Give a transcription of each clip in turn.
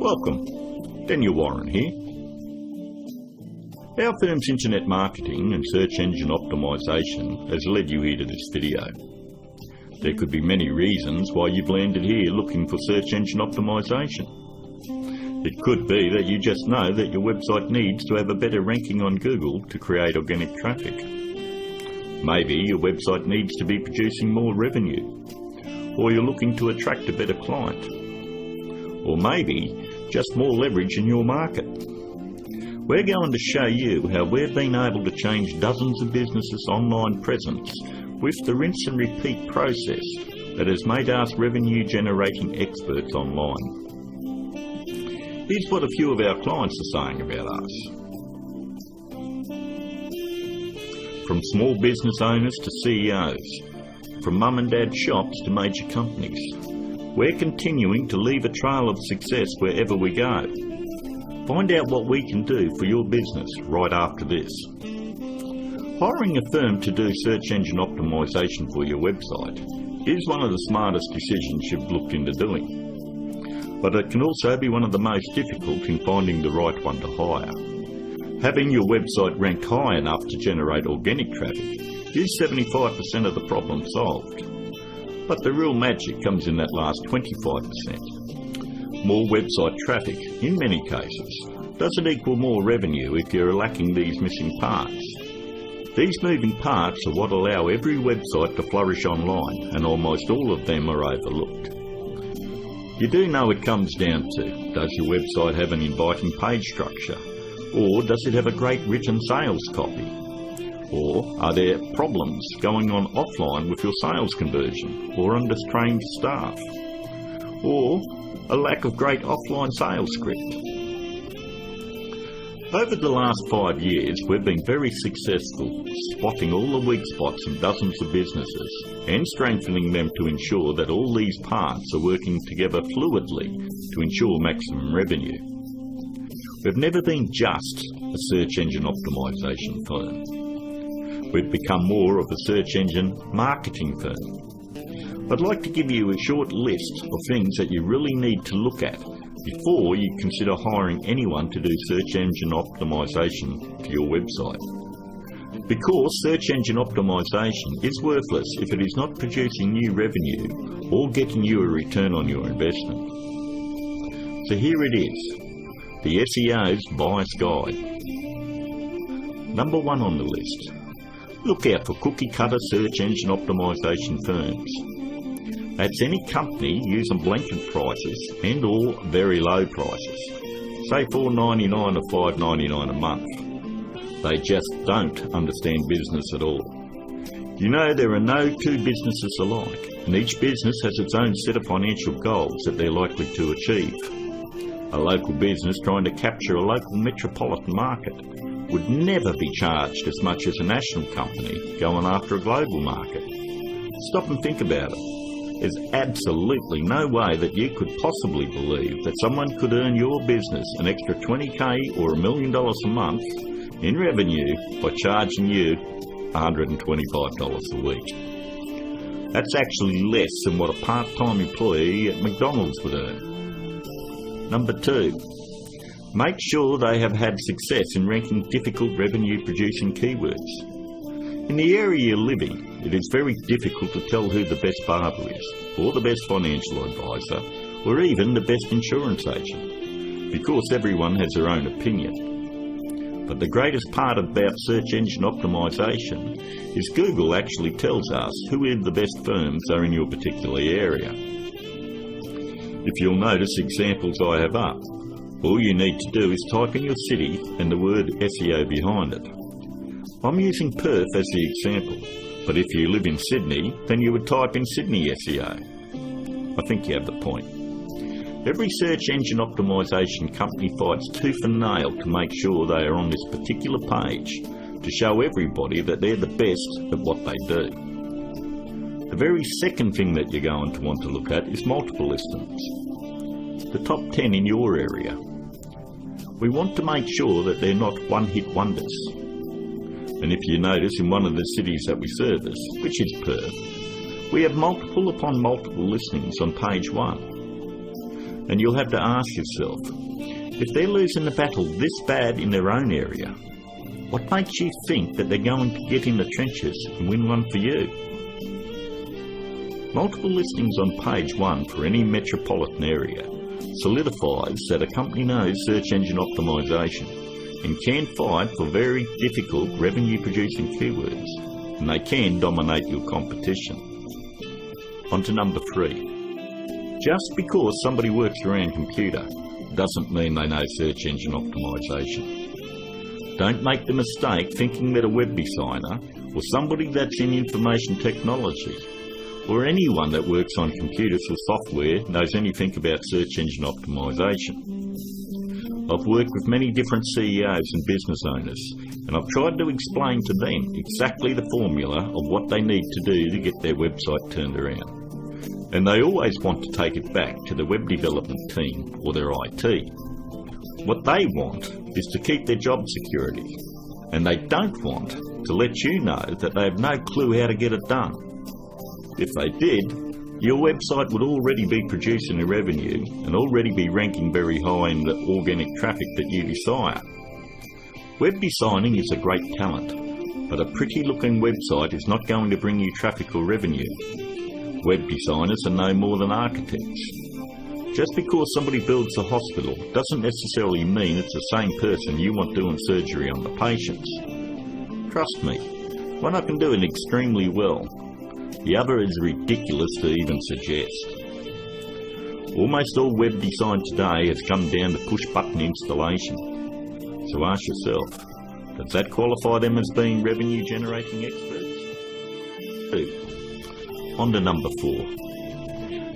Welcome, Daniel Warren here. Our firm's internet marketing and search engine optimisation has led you here to this video. There could be many reasons why you've landed here looking for search engine optimisation. It could be that you just know that your website needs to have a better ranking on Google to create organic traffic. Maybe your website needs to be producing more revenue, or you're looking to attract a better client, or maybe just more leverage in your market. We're going to show you how we've been able to change dozens of businesses' online presence with the rinse and repeat process that has made us revenue generating experts online. Here's what a few of our clients are saying about us. From small business owners to CEOs, from mum and dad shops to major companies, we're continuing to leave a trail of success wherever we go. Find out what we can do for your business right after this. Hiring a firm to do search engine optimisation for your website is one of the smartest decisions you've looked into doing. But it can also be one of the most difficult in finding the right one to hire. Having your website rank high enough to generate organic traffic is 75% of the problem solved. But the real magic comes in that last 25%. More website traffic, in many cases, doesn't equal more revenue if you're lacking these missing parts. These moving parts are what allow every website to flourish online, and almost all of them are overlooked. You do know it comes down to, does your website have an inviting page structure? Or does it have a great written sales copy? Or are there problems going on offline with your sales conversion, or undertrained staff, or a lack of great offline sales script? Over the last 5 years, we've been very successful spotting all the weak spots in dozens of businesses and strengthening them to ensure that all these parts are working together fluidly to ensure maximum revenue. We've never been just a search engine optimisation firm. We've become more of a search engine marketing firm. I'd like to give you a short list of things that you really need to look at before you consider hiring anyone to do search engine optimisation for your website. Because search engine optimisation is worthless if it is not producing new revenue or getting you a return on your investment. So here it is, the SEO's Buyer's Guide. Number 1 on the list. Look out for cookie-cutter search engine optimisation firms. That's any company using blanket prices and or very low prices, say $4.99 or $5.99 a month. They just don't understand business at all. You know, there are no two businesses alike, and each business has its own set of financial goals that they're likely to achieve. A local business trying to capture a local metropolitan market would never be charged as much as a national company going after a global market. Stop and think about it. There's absolutely no way that you could possibly believe that someone could earn your business an extra $20,000 or $1 million a month in revenue by charging you $125 a week. That's actually less than what a part-time employee at McDonald's would earn. Number 2. Make sure they have had success in ranking difficult revenue-producing keywords. In the area you're living, it is very difficult to tell who the best barber is, or the best financial advisor, or even the best insurance agent, because everyone has their own opinion. But the greatest part about search engine optimisation is Google actually tells us who the best firms are in your particular area. If you'll notice examples I have up, all you need to do is type in your city and the word SEO behind it. I'm using Perth as the example, but if you live in Sydney, then you would type in Sydney SEO. I think you have the point. Every search engine optimisation company fights tooth and nail to make sure they are on this particular page to show everybody that they're the best at what they do. The very second thing that you're going to want to look at is multiple listings. The top 10 in your area. We want to make sure that they're not one-hit wonders. And if you notice, in one of the cities that we service, which is Perth, we have multiple upon multiple listings on page 1. And you'll have to ask yourself, if they're losing the battle this bad in their own area, what makes you think that they're going to get in the trenches and win one for you? Multiple listings on page 1 for any metropolitan area solidifies that a company knows search engine optimisation and can fight for very difficult revenue-producing keywords, and they can dominate your competition. On to number 3. Just because somebody works around computer doesn't mean they know search engine optimisation. Don't make the mistake thinking that a web designer or somebody that's in information technology or anyone that works on computers or software knows anything about search engine optimisation. I've worked with many different CEOs and business owners, and I've tried to explain to them exactly the formula of what they need to do to get their website turned around. And they always want to take it back to the web development team or their IT. What they want is to keep their job security, and they don't want to let you know that they have no clue how to get it done. If they did, your website would already be producing a revenue and already be ranking very high in the organic traffic that you desire. Web designing is a great talent, but a pretty looking website is not going to bring you traffic or revenue. Web designers are no more than architects. Just because somebody builds a hospital doesn't necessarily mean it's the same person you want doing surgery on the patients. Trust me, one I can do it extremely well. The other is ridiculous to even suggest. Almost all web design today has come down to push-button installation. So ask yourself, does that qualify them as being revenue-generating experts? 2. On to number 4.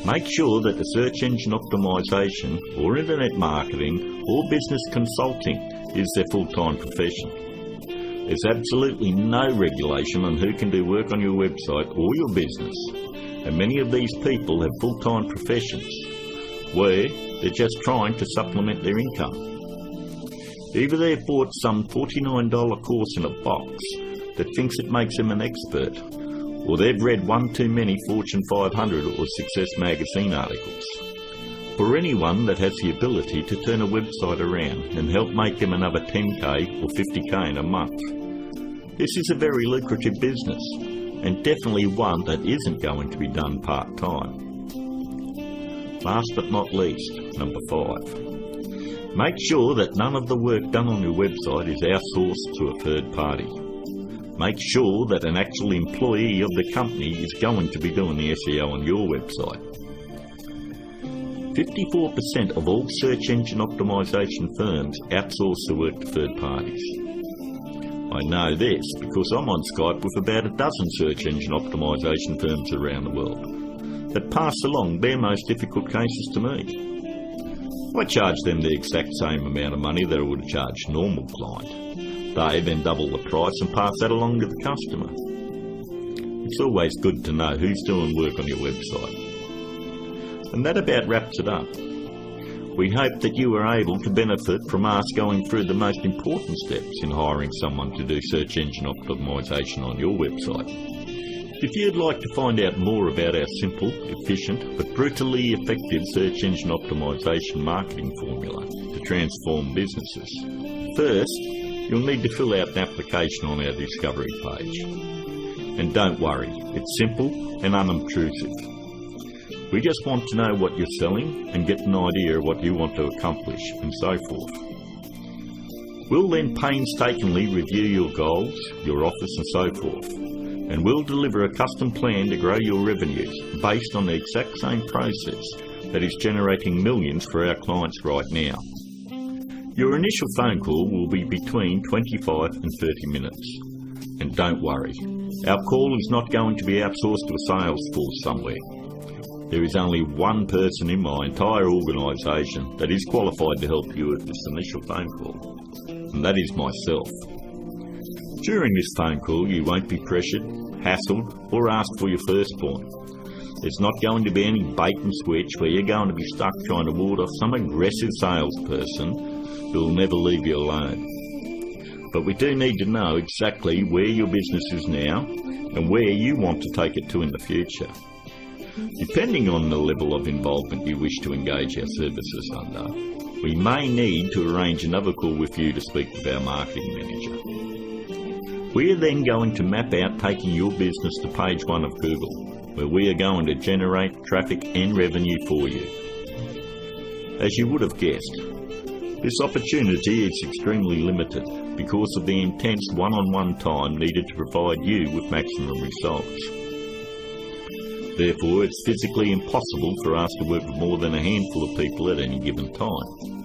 Make sure that the search engine optimisation or internet marketing or business consulting is their full-time profession. There's absolutely no regulation on who can do work on your website or your business, and many of these people have full-time professions where they're just trying to supplement their income. Either they've bought some $49 course in a box that thinks it makes them an expert, or they've read one too many Fortune 500 or Success magazine articles. For anyone that has the ability to turn a website around and help make them another 10k or 50k in a month, this is a very lucrative business, and definitely one that isn't going to be done part-time. Last but not least, number 5. Make sure that none of the work done on your website is outsourced to a third party. Make sure that an actual employee of the company is going to be doing the SEO on your website. 54% of all search engine optimisation firms outsource the work to third parties. I know this because I'm on Skype with about a dozen search engine optimisation firms around the world that pass along their most difficult cases to me. I charge them the exact same amount of money that I would charge a normal client. They then double the price and pass that along to the customer. It's always good to know who's doing work on your website. And that about wraps it up. We hope that you are able to benefit from us going through the most important steps in hiring someone to do search engine optimisation on your website. If you'd like to find out more about our simple, efficient but brutally effective search engine optimisation marketing formula to transform businesses, first you'll need to fill out an application on our discovery page. And don't worry, it's simple and unobtrusive. We just want to know what you're selling and get an idea of what you want to accomplish and so forth. We'll then painstakingly review your goals, your offers and so forth, and we'll deliver a custom plan to grow your revenues based on the exact same process that is generating millions for our clients right now. Your initial phone call will be between 25 and 30 minutes. And don't worry, our call is not going to be outsourced to a sales force somewhere. There is only one person in my entire organisation that is qualified to help you with this initial phone call, and that is myself. During this phone call you won't be pressured, hassled or asked for your firstborn. There's not going to be any bait and switch where you're going to be stuck trying to ward off some aggressive salesperson who will never leave you alone. But we do need to know exactly where your business is now and where you want to take it to in the future. Depending on the level of involvement you wish to engage our services under, we may need to arrange another call with you to speak with our marketing manager. We are then going to map out taking your business to page 1 of Google, where we are going to generate traffic and revenue for you. As you would have guessed, this opportunity is extremely limited because of the intense one-on-one time needed to provide you with maximum results. Therefore, it's physically impossible for us to work with more than a handful of people at any given time.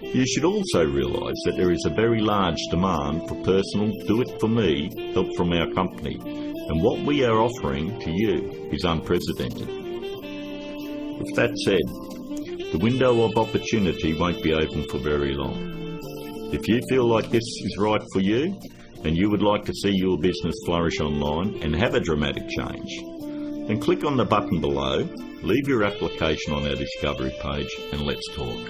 You should also realise that there is a very large demand for personal do-it-for-me help from our company, and what we are offering to you is unprecedented. With that said, the window of opportunity won't be open for very long. If you feel like this is right for you, and you would like to see your business flourish online and have a dramatic change, then click on the button below, leave your application on our discovery page, and let's talk.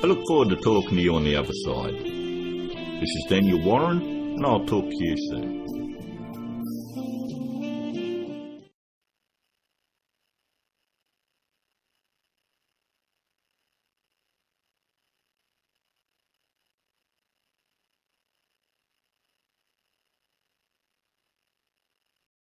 I look forward to talking to you on the other side. This is Daniel Warren, and I'll talk to you soon.